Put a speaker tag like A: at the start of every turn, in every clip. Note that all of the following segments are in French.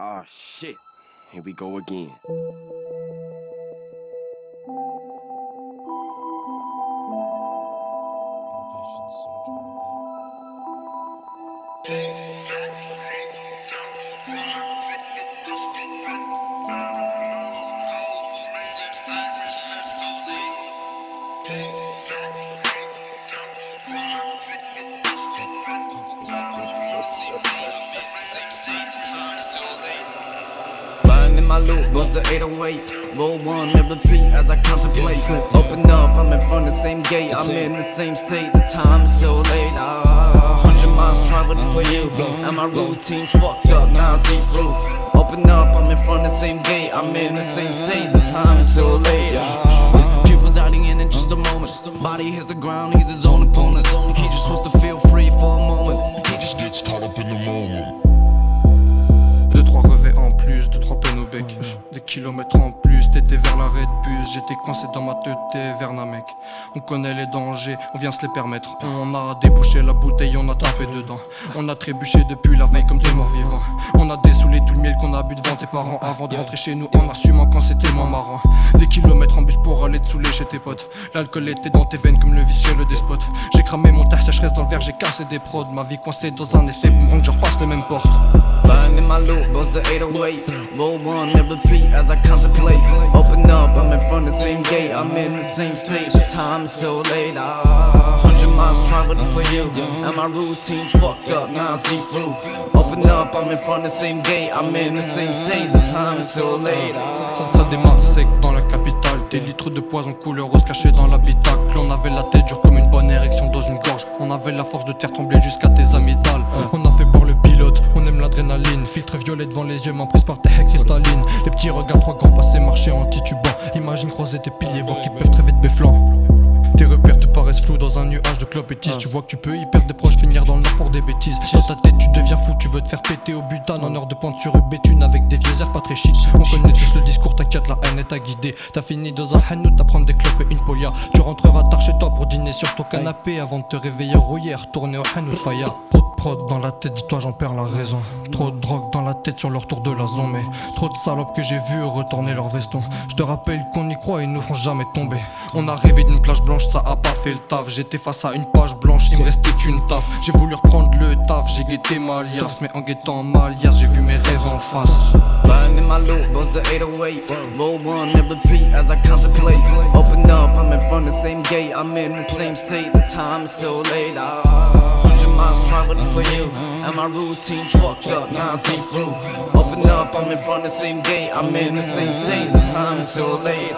A: Oh shit, here we go again.
B: In my loop, bust the 808. Roll one, never repeat as I contemplate. Open up, I'm in front of the same gate. I'm in the same state, the time is still late. 100 miles traveled for you, and my routine's fucked up, now I see through. Open up, I'm in front of the same gate. I'm in the same state, the time is still late. Pupils dying in just a moment. Body hits the ground, he's his own opponent. He just wants to feel free for a moment. He just gets caught up in the moment.
C: 2-3 revêts en plus, 2-3 peines au bec. Des kilomètres en plus, t'étais vers l'arrêt de bus. J'étais coincé dans ma tête, vers Namek. On connaît les dangers, on vient se les permettre. On a débouché la bouteille, on a tapé dedans. On a trébuché depuis la veille comme des morts vivants. On a dessoulé tout le miel qu'on a bu devant tes parents. Avant de rentrer chez nous en assumant quand c'était moins marrant. Des kilomètres en bus pour aller te saouler chez tes potes. L'alcool était dans tes veines comme le vice chez le despote. J'ai cramé mon taille sécheresse dans le verre, j'ai cassé des prods. Ma vie coincée dans un effet boomerang, je repasse les mêmes portes.
B: Lying in my loop, bust the 808. Roll one, never repeat as I contemplate. Open up, I'm in front of the same gate. I'm in the same state, the time is still late. 100 miles traveled for you, and my routine's fucked up, now I see through. Open up, I'm in front of the same gate. I'm in the same state, the time is still late.
C: Ça démarre sec dans la capitale. Des litres de poison couleur rose cachés dans l'habitacle. On avait la tête dure comme une bonne érection dans une gorge. On avait la force de terre trembler jusqu'à tes amygdales. On a fait peur le pilote, on aime l'adrénaline. Filtre violet devant les yeux, m'emprise par tes haies cristallines. Les petits regards, 3 grands passés, marcher en titubant. Imagine croiser tes piliers, voir qu'ils peuvent très vite béflant. Tes repères te paraissent flous dans un nuage de clopes et tis. Tu vois que tu peux y perdre des proches, finir dans le nord pour des bêtises. Dans ta tête tu deviens fou, tu veux te faire péter au butane en heure de pointe sur une béthune avec des vieux airs pas très chic. On connaît tous le discours, t'inquiète, la haine est à guider. T'as fini dans un hanout à prendre des clopes et une polia. Tu rentreras tard chez toi pour dîner sur ton canapé avant de te réveiller rouillé, retourner au hanout faya. Trop de prod dans la tête, dis-toi j'en perds la raison. Trop de drogue dans la tête sur le retour de la zone. Mais trop de salopes que j'ai vu retourner leur veston. Je te rappelle qu'on y croit et ils nous font jamais tomber. On a rêvé d'une plage blanche, ça a pas fait le taf. J'étais face à une page blanche, il me restait qu'une taf. J'ai voulu reprendre le taf, j'ai guetté ma liasse. Mais en guettant ma liasse, j'ai vu mes rêves en face.
B: Lying in my loop, bust the 808. Roll one, never repeat as I contemplate. Open up, I'm in front of the same gate. I'm in the same state, the time is still late. 100 miles traveled for you, and my routine's fucked up, now I see through. Open up, I'm in front of the same gate. I'm in the same state, the time is still late.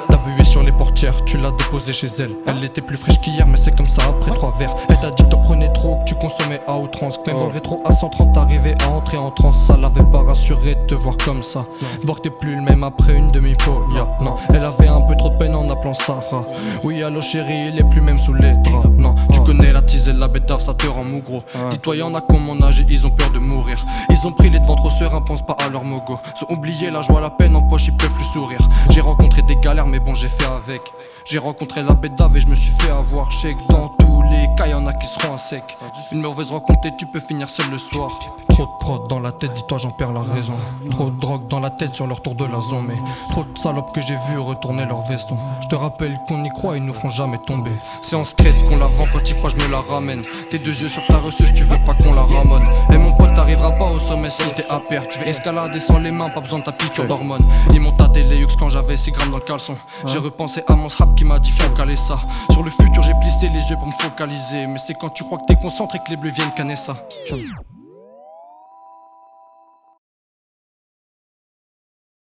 C: T'as bué sur les portières, tu l'as déposée chez elle. Elle était plus fraîche qu'hier, mais c'est comme ça après 3 verres. Elle t'a dit que t'en prenais trop, que tu consommais à outrance. Que même dans le rétro à 130, t'arrivais à entrer en transe. Ça l'avait pas rassuré de te voir comme ça. Voir que t'es plus le même après une demi-polia. Non, elle avait un peu trop de peine en appelant Sarah. Oui, allô chérie, il est plus même sous les draps. Non, tu connais la tiselle, la bédave, ça te rend mou gros. Dis-toi, y'en a comme mon âge et ils ont peur de mourir. Ils ont pris les devants trop sereins, pensent pas à leur mogo. Sont oubliés la joie, la peine en poche, ils peuvent plus sourire. J'ai rencontré des galères, mais bon, j'ai fait avec. J'ai rencontré la bédave et je me suis fait avoir. Je sais que dans tous les cas y'en a qui seront à sec. Une mauvaise rencontre et tu peux finir seul le soir. Trop de prod dans la tête, dis-toi j'en perds la raison. Trop de drogue dans la tête sur le retour de la zone. Mais trop de salopes que j'ai vu retourner leur veston. Je te rappelle qu'on y croit, ils nous feront jamais tomber. C'est en secret qu'on la vend, quand y crois je me la ramène. Tes 2 yeux sur ta resseuse, tu veux pas qu'on la ramone. Et mon pote t'arriveras pas au sommet si t'es à perdre. Tu veux escalader sans les mains, pas besoin de ta piqûre d'hormones. Ils m'ont tâté les hux quand j'avais 6 grammes dans le caleçon. J'ai repensé à mon rap qui m'a dit faut caler ça. Sur le futur j'ai plissé les yeux pour me focaliser. Mais c'est quand tu crois que t'es concentré que les bleus viennent canner ça.